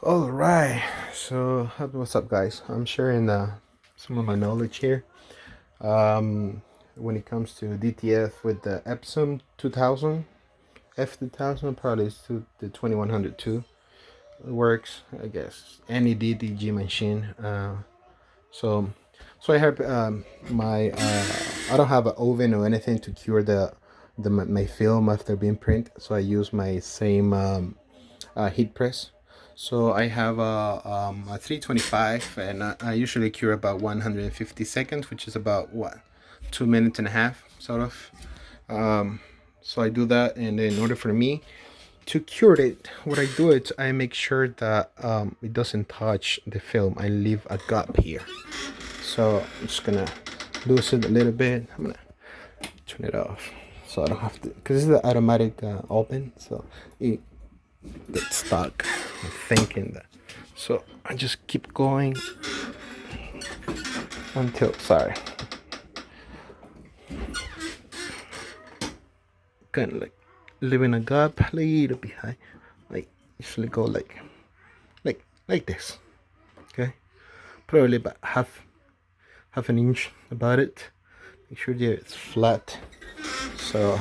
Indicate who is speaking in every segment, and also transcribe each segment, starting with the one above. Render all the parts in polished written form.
Speaker 1: All right, so what's up, guys? I'm sharing some of my knowledge here. When it comes to DTF with the Epson 2000, F2000, probably it's the 2100 too. It works, I guess, any DTG machine. So, so I have my I don't have an oven or anything to cure my film after being print. So I use my same heat press. So I have a 325, and I usually cure about 150 seconds, which is about what, 2 minutes and a half, sort of. So I do that, and in order for me to cure it, what I do is I make sure that it doesn't touch the film. I leave a gap here. So I'm just gonna loosen it a little bit. I'm gonna turn it off so I don't have to, because this is the automatic open, so it gets stuck. I'm thinking that. So I just keep going until, sorry, kind of like leaving a gap a little behind. Like usually go like this. Okay, probably about half an inch about it. Make sure that it's flat. So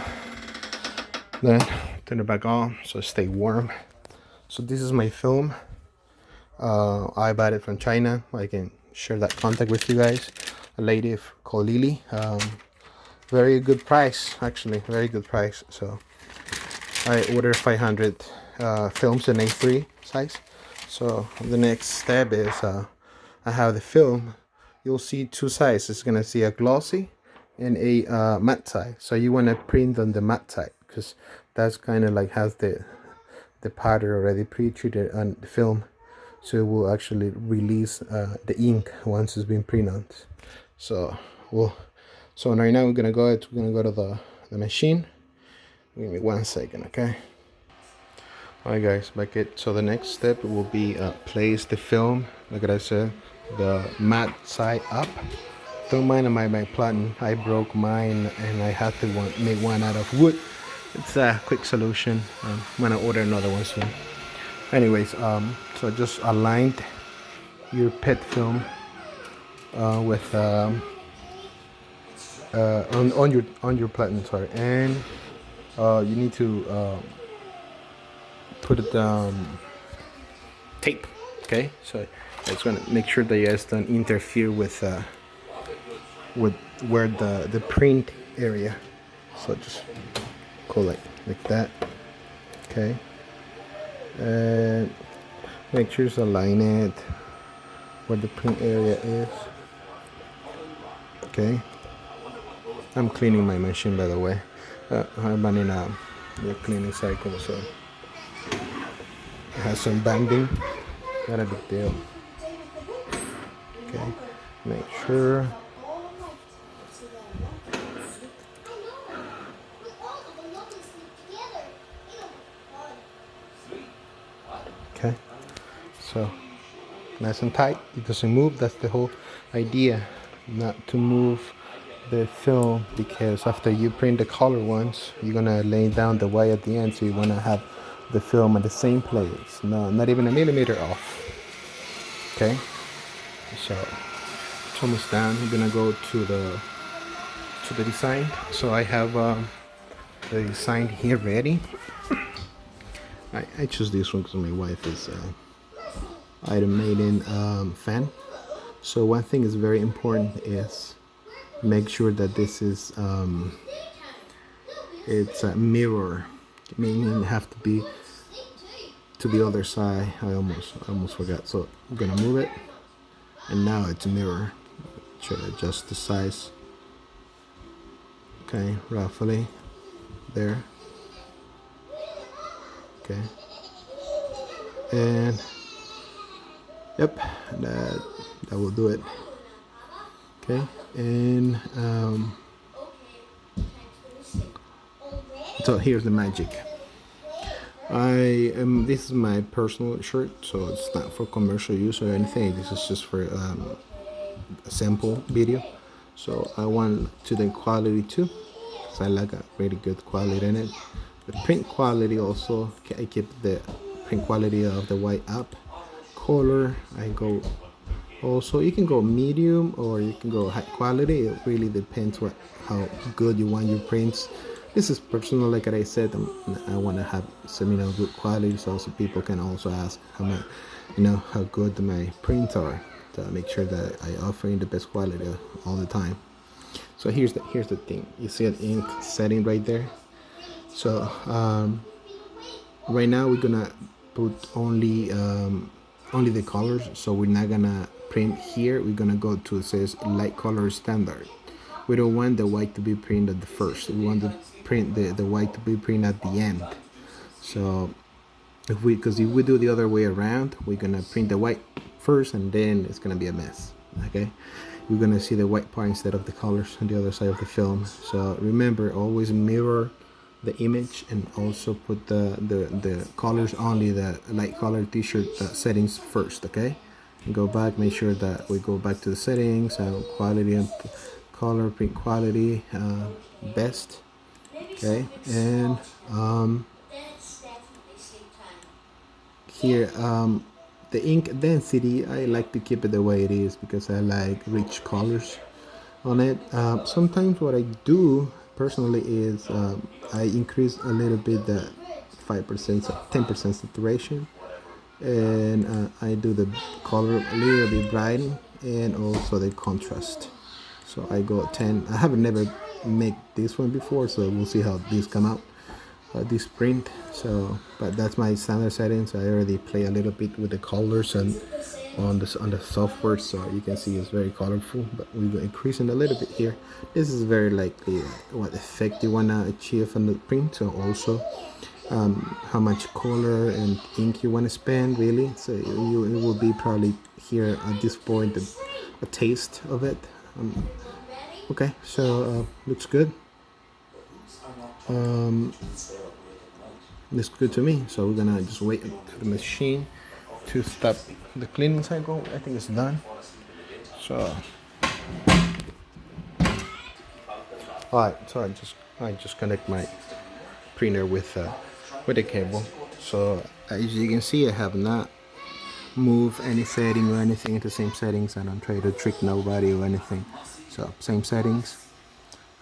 Speaker 1: then turn it back on so it stay warm. So this is my film. I bought it from China. I can share that contact with you guys. A lady called Lily. Very good price, actually, very good price. So I ordered 500 films in A3 size. So the next step is I have the film. You'll see two sizes. It's gonna see a glossy and a matte side. So you want to print on the matte side because that's kind of like has the powder already pre-treated on the film, so it will actually release the ink once it's been printed. So right now we're gonna go to the machine. Give me 1 second, okay? Alright guys, back it. So the next step will be place the film, like I said, the matte side up. Don't mind my plan. I broke mine and I had to make one out of wood. It's a quick solution. I'm gonna order another one soon. Anyways, so just aligned your PET film with on your platen, sorry, and you need to put it tape. Okay, so it's gonna make sure that you guys don't interfere with where the print area. So just go like that. Okay, and make sure to align it where the print area is. Okay, I'm cleaning my machine, by the way. I'm running a cleaning cycle, so it has some bending. Not a big deal. Okay, make sure. Okay, so nice and tight. It doesn't move. That's the whole idea, not to move the film, because after you print the color ones, you're gonna lay down the white at the end, so you wanna have the film at the same place, no, not even a millimeter off. Okay, so it's almost done. I'm gonna go to the design. So I have the design here ready. I choose this one because my wife is Iron Maiden fan. So one thing is very important is make sure that this is it's a mirror, meaning it have to be to the other side. I almost forgot. So I'm gonna move it, and now it's a mirror. Should adjust the size. Okay, roughly there. Okay, and yep, that will do it. Okay, and so here's the magic. This is my personal shirt, so it's not for commercial use or anything. This is just for a sample video. So I want to the quality too, because I like a really good quality in it. The print quality also, I keep the print quality of the white up. color, I go also, you can go medium or you can go high quality. It really depends how good you want your prints. This is personal, like I said. I want to have some good quality, so people can also ask how good my prints are, to make sure that I offer the best quality all the time. So here's the thing. You see an ink setting right there. So right now we're gonna put only the colors, so we're not gonna print here. We're gonna go to, it says light color standard. We don't want the white to be printed at the first. We want to print the white to be printed at the end. So because if we do the other way around, we're gonna print the white first and then it's gonna be a mess. Okay, we're gonna see the white part instead of the colors on the other side of the film. So remember, always mirror the image and also put the colors, only the light color t-shirt settings first. Okay, and go back, make sure that we go back to the settings, quality and color, print quality, best. Okay, and here the ink density, I like to keep it the way it is because I like rich colors on it. Sometimes what I do personally is I increase a little bit the 5%, 10% saturation, and I do the color a little bit brighten and also the contrast. So I go 10. I haven't never made this one before, so we'll see how this come out, this print. So, but that's my standard settings. I already play a little bit with the colors and on the software, so you can see it's very colorful, but we're increasing a little bit here. This is very likely what effect you want to achieve on the print, so also how much color and ink you want to spend, really. So it will be probably here at this point a taste of it. Okay, so looks good. Looks good to me. So we're gonna just wait for the machine to stop the cleaning cycle. I think it's done. So alright, so I just connect my printer with the cable. So as you can see, I have not moved any setting or anything into the same settings. I don't try to trick nobody or anything. So same settings.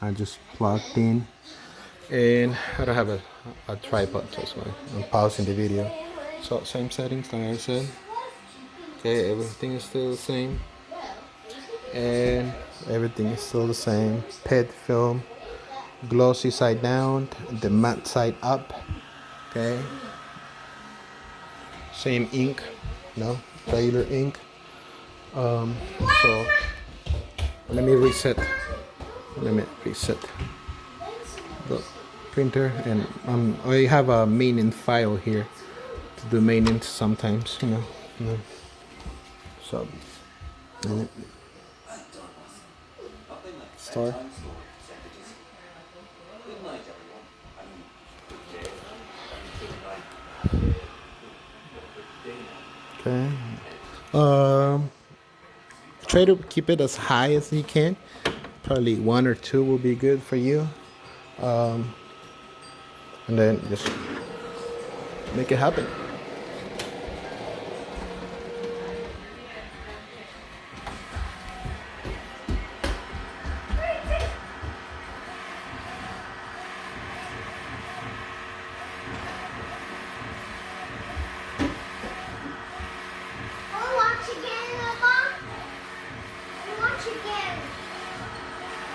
Speaker 1: I just plugged in, and I don't have a tripod, so I'm pausing the video. So same settings like I said. Okay, everything is still the same, and everything is still the same. PET film, glossy side down, the matte side up. Okay, same ink, regular ink. So let me reset the printer, and I have a maintenance file here to do maintenance sometimes, so start. Okay, try to keep it as high as you can. Probably 1 or 2 will be good for you, and then just make it happen.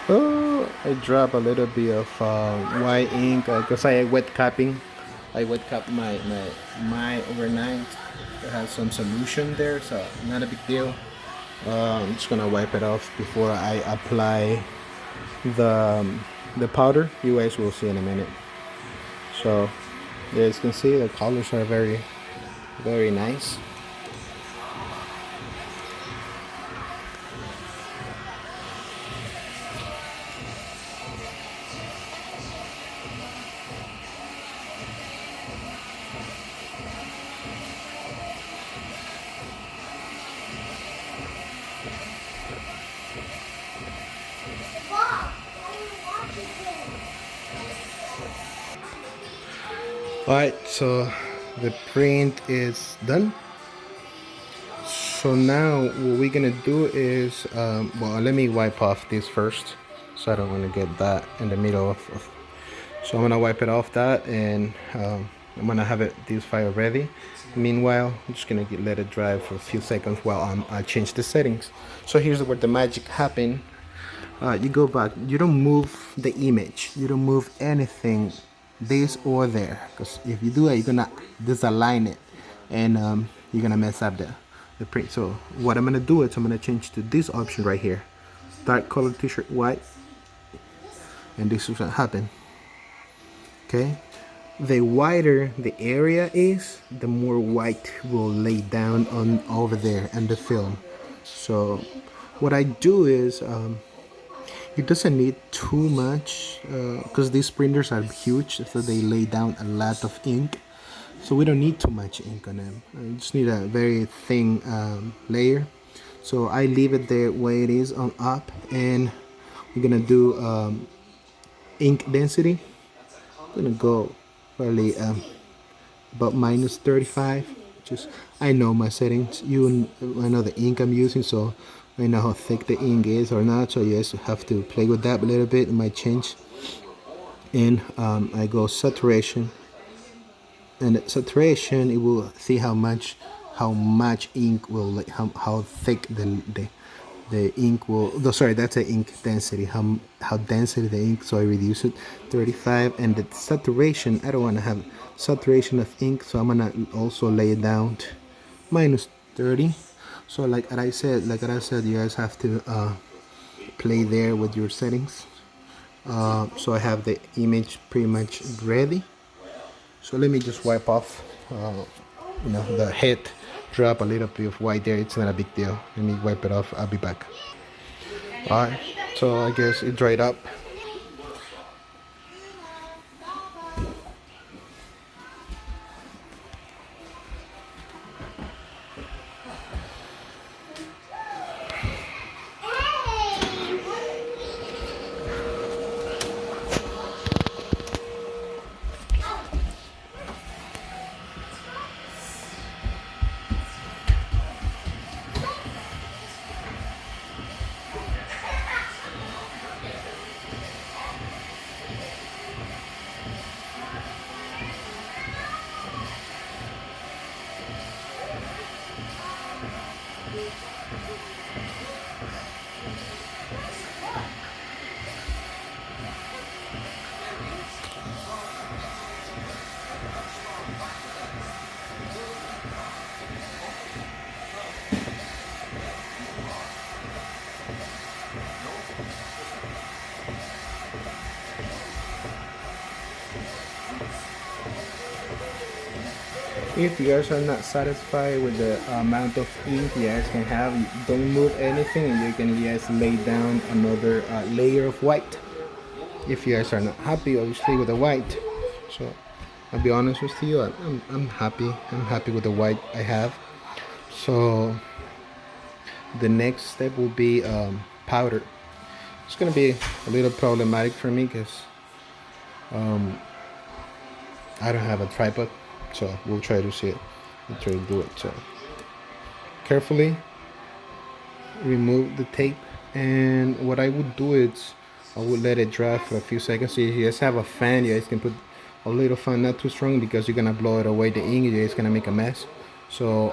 Speaker 1: Oh, I drop a little bit of white ink because I wet capping. I wet cap my overnight. It has some solution there, so not a big deal. I'm just gonna wipe it off before I apply the powder. You guys will see in a minute. So as you can see, the colors are very, very nice. Alright, so the print is done. So now what we're gonna do is, well, let me wipe off this first, so I don't want to get that in the middle of. So I'm gonna wipe it off that, and I'm gonna have this file ready. Meanwhile, I'm just gonna let it dry for a few seconds while I change the settings. So here's where the magic happen. You go back. You don't move the image. You don't move anything, this or there, because if you do it, you're gonna disalign it, and you're gonna mess up the print. So what I'm gonna do is I'm gonna change to this option right here, dark color t-shirt white, and this is what happen. Okay, the wider the area is, the more white will lay down on over there in the film. So what I do is it doesn't need too much, because these printers are huge, so they lay down a lot of ink. So we don't need too much ink on them. I just need a very thin layer. So I leave it the way it is on up, and we're gonna do ink density. I'm gonna go probably about minus 35. Just, I know my settings. I know the ink I'm using, so I know how thick the ink is or not. So you guys have to play with that a little bit. It might change. And I go saturation. And saturation, it will see how much ink will, like how thick the ink will. No, sorry, that's the ink density. How density the ink. So I reduce it 35, and the saturation. I don't want to have saturation of ink, so I'm gonna also lay it down to minus 30. So like I said, you guys have to play there with your settings. So I have the image pretty much ready. So let me just wipe off, the head drop a little bit of white there. It's not a big deal. Let me wipe it off. I'll be back. All right. So I guess it dried up. If you guys are not satisfied with the amount of ink you guys can have, don't move anything, and you can just lay down another layer of white. If you guys are not happy, obviously, with the white. So I'll be honest with you, I'm happy. I'm happy with the white I have. So the next step will be powder. It's gonna be a little problematic for me because I don't have a tripod. So we'll try to see it. We'll try to do it. So carefully remove the tape, and what I would do is I would let it dry for a few seconds. So if you guys have a fan, you guys can put a little fan, not too strong, because you're gonna blow it away the ink. You guys gonna make a mess. So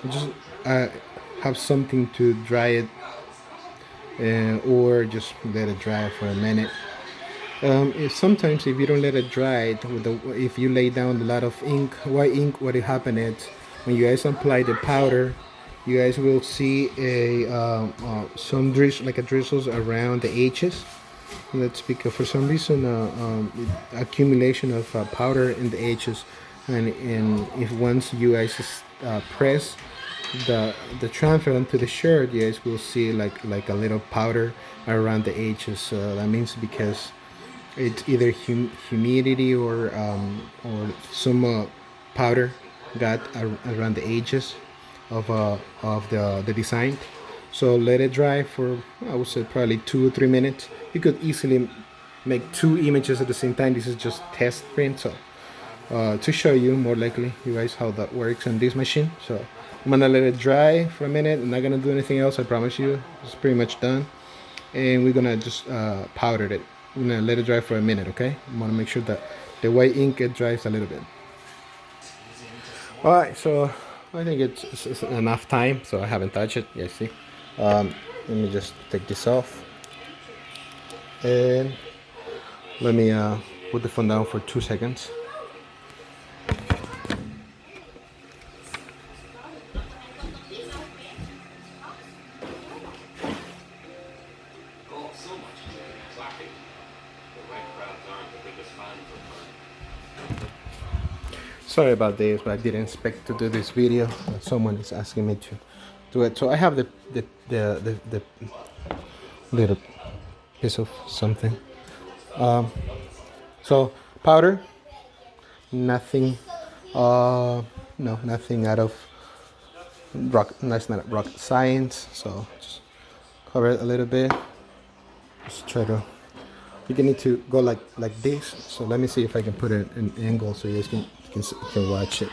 Speaker 1: just have something to dry it, or just let it dry for a minute. Sometimes if you don't let it dry, if you lay down a lot of ink, white ink, what will happen is when you guys apply the powder, you guys will see some drizzles around the edges. That's because for some reason accumulation of powder in the edges, and if once you guys press the transfer onto the shirt, you guys will see like a little powder around the edges. That means because it's either humidity or some powder got around the edges of the design. So let it dry for, I would say, probably 2 or 3 minutes. You could easily make 2 images at the same time. This is just test print, so to show you more likely you guys how that works on this machine. So I'm gonna let it dry for a minute. I'm not gonna do anything else, I promise you. It's pretty much done. And we're gonna just powder it. We're gonna let it dry for a minute, okay? I wanna make sure that the white ink it dries a little bit. All right, so I think it's enough time, so I haven't touched it. Yeah, see. Let me just take this off, and let me put the phone down for 2 seconds. Sorry about this, but I didn't expect to do this video. Someone is asking me to do it, so I have the little piece of something. So powder, nothing. No, nothing out of rock. That's not rocket science. So just cover it a little bit. Just try to. You need to go like this. So let me see if I can put it in an angle so you guys can watch it.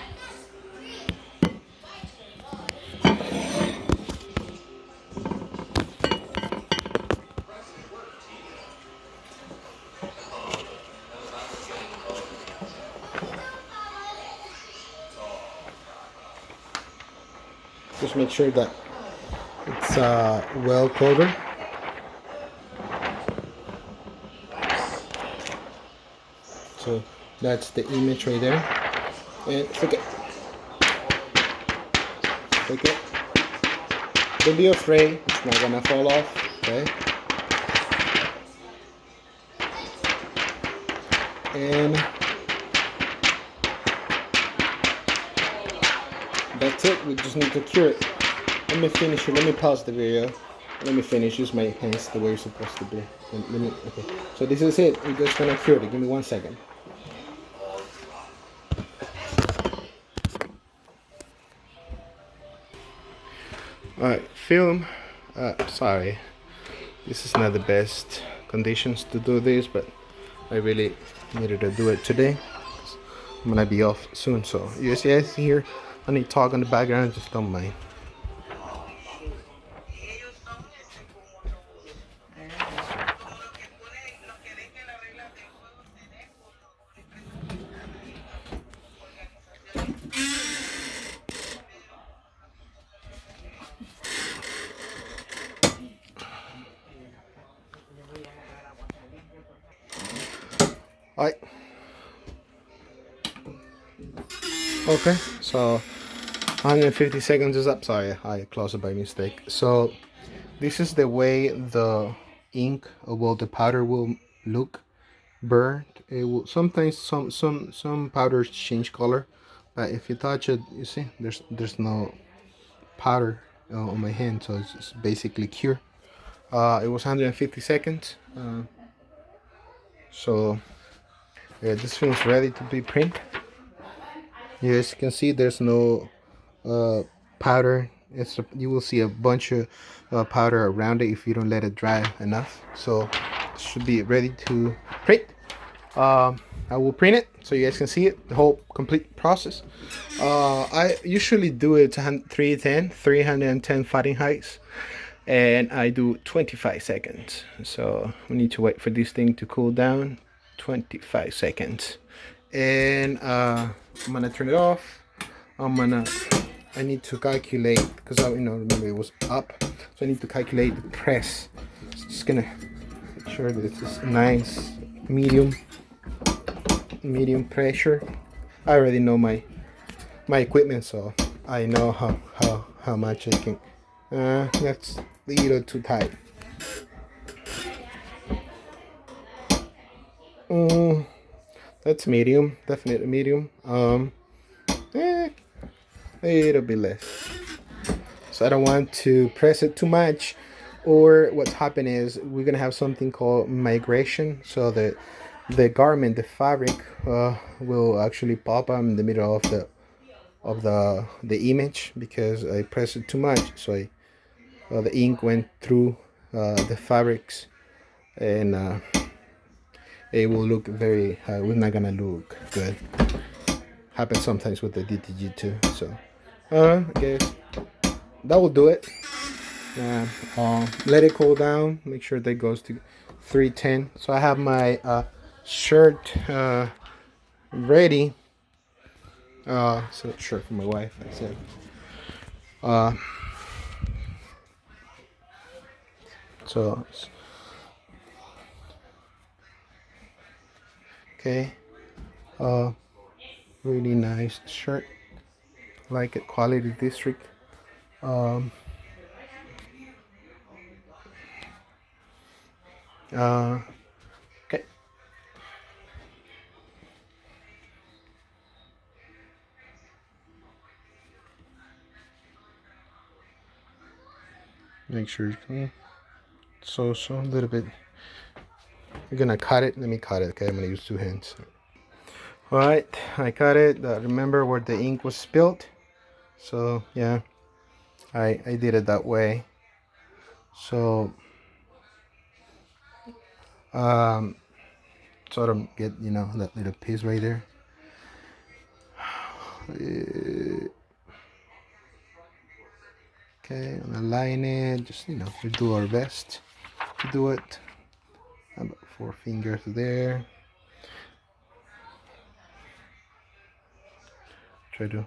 Speaker 1: Just make sure that it's well covered. So that's the image right there. And flick it. Flick it. Don't be afraid, it's not gonna fall off, okay? And that's it, we just need to cure it. Let me finish it, let me pause the video. Let me finish, use my hands the way you're supposed to be. Okay. So this is it, we're just gonna cure it, give me 1 second. Alright, film. Sorry, this is not the best conditions to do this, but I really needed to do it today. I'm gonna be off soon, so you guys hear any talk in the background, just don't mind. Alright. Okay, so 150 seconds is up. Sorry, I closed it by mistake. So this is the way the ink, well, the powder will look burnt. It will sometimes some powders change color, but if you touch it, you see there's no powder on my hand, so it's basically cure. It was 150 seconds. So yeah, this film's ready to be printed. As you can see, there's no powder. You will see a bunch of powder around it if you don't let it dry enough. So it should be ready to print. I will print it so you guys can see it, the whole complete process. I usually do it 310 Fahrenheit, and I do 25 seconds. So we need to wait for this thing to cool down. 25 seconds, and I'm gonna turn it off. I need to calculate, because remember it was up, so I need to calculate the press. Just gonna make sure that it's nice medium pressure. I already know my equipment, so I know how much I can. That's a little too tight. That's medium, definitely medium. A little bit less. So I don't want to press it too much, or what's happening is we're gonna have something called migration. So that the garment, the fabric, will actually pop up in the middle of the image because I pressed it too much. So the ink went through the fabrics, and it will look very we're not gonna look good. Happens sometimes with the DTG too. So I guess that will do it. Let it cool down. Make sure that goes to 310. So I have my shirt ready. So shirt for my wife. I said. So okay. Really nice shirt. Like it. Quality District. Okay. Make sure it's clean. So a little bit. You're gonna cut it. Let me cut it. Okay, I'm gonna use 2 hands. All right, I cut it. Remember where the ink was spilled? So yeah, I did it that way. So sort of get, you know, that little piece right there. Okay, align it. Just, you know, we do our best to do it. About 4 fingers there. Try to.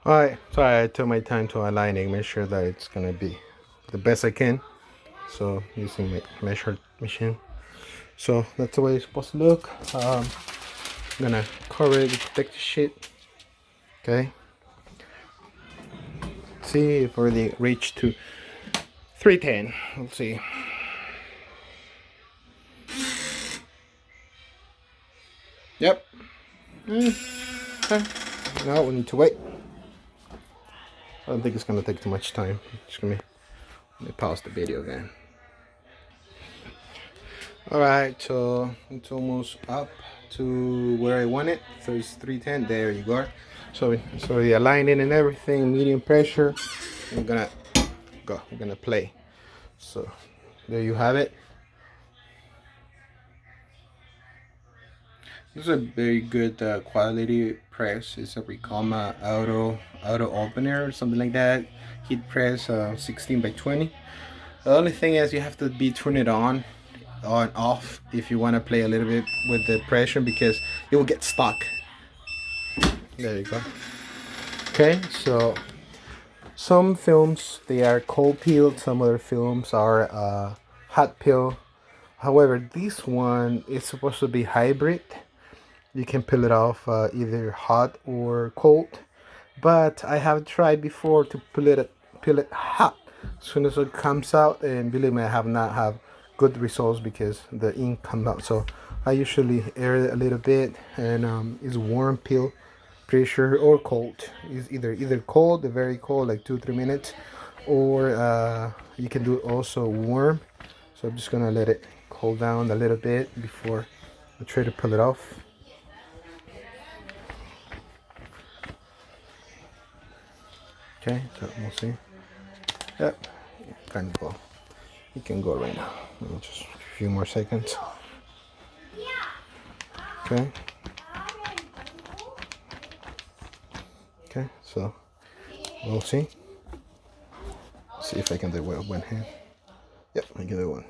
Speaker 1: Alright, so I took my time to aligning, make sure that it's gonna be the best I can. So using my measure machine. So that's the way it's supposed to look. I'm gonna cover it with protective sheet. Okay. See if already reached to 310. Let's see. Yep. Okay. Now we need to wait. I don't think it's gonna take too much time. It's gonna be. Let me pause the video again. Alright, so it's almost up to where I want it. So it's 310. There you go. So the aligning and everything, medium pressure. We're gonna go. We're gonna play. So there you have it. This is a very good quality press. It's a Ricama auto opener or something like that. Heat press 16 by 20. The only thing is you have to be turn it on off if you want to play a little bit with the pressure, because it will get stuck. There you go. Okay, so some films, they are cold peeled, some other films are hot peel. However, this one is supposed to be hybrid. You can peel it off either hot or cold, but I have tried before to peel it hot as soon as it comes out, and believe me, I have not have good results because the ink comes out. So I usually air it a little bit, and it's warm peel, pretty sure, or cold. It's either cold, very cold, like 2-3 minutes, or you can do it also warm. So I'm just gonna let it cool down a little bit before I try to pull it off. Okay, so we'll see. Yep, can go. It can go right now. Just a few more seconds. Okay. Okay, so we'll see. See if I can do it with one hand. Yep, I can do it one.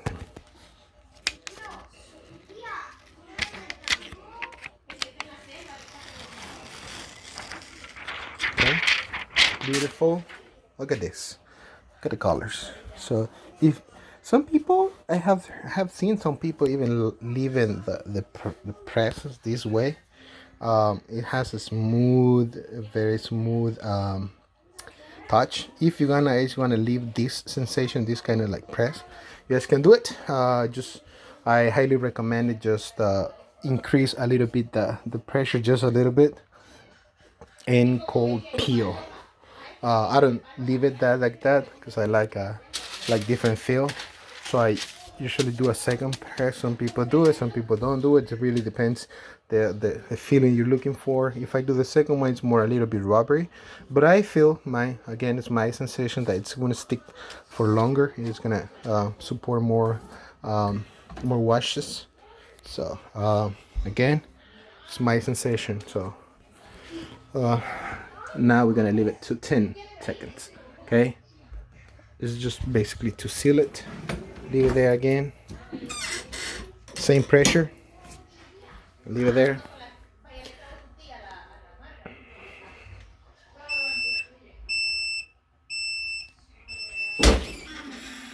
Speaker 1: Okay, beautiful. Look at this. Look at the colors. So if some people, I have seen some people even leaving the presses this way. It has a smooth, very smooth touch. If you're gonna leave this sensation, this kind of like press, you guys can do it. Just I highly recommend it. Just increase a little bit the pressure, just a little bit, and cold peel. I don't leave it that like that because I like different feel. So I usually do a second press. Some people do it, some people don't do it. It really depends the feeling you're looking for. If I do the second one, it's more a little bit rubbery, but I feel it's my sensation that it's going to stick for longer. It's going to support more more washes. So again, it's my sensation. So now we're gonna leave it to 10 seconds. Okay, this is just basically to seal it. Leave it there again, same pressure, leave it there.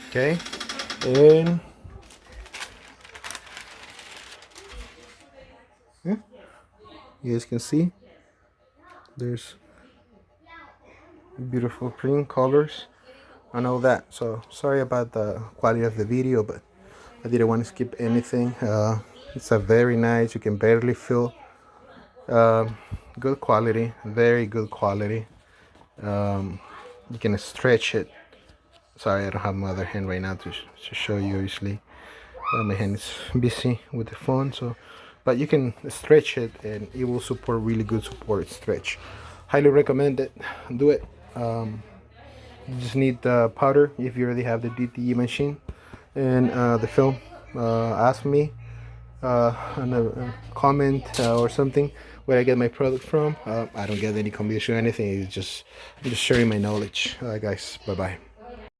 Speaker 1: Okay, and yeah, you guys can see there's beautiful print colors and all that. So sorry about the quality of the video, but I didn't want to skip anything. It's a very nice, you can barely feel, good quality, very good quality. You can stretch it. Sorry, I don't have my other hand right now to show you. Obviously, my hand is busy with the phone, so but you can stretch it and it will support really good support stretch. Highly recommend it. Do it. You just need the powder if you already have the DTG machine, and the film. Ask me on a comment or something where I get my product from. I don't get any commission or anything. It's just I'm just sharing my knowledge. Guys, bye bye.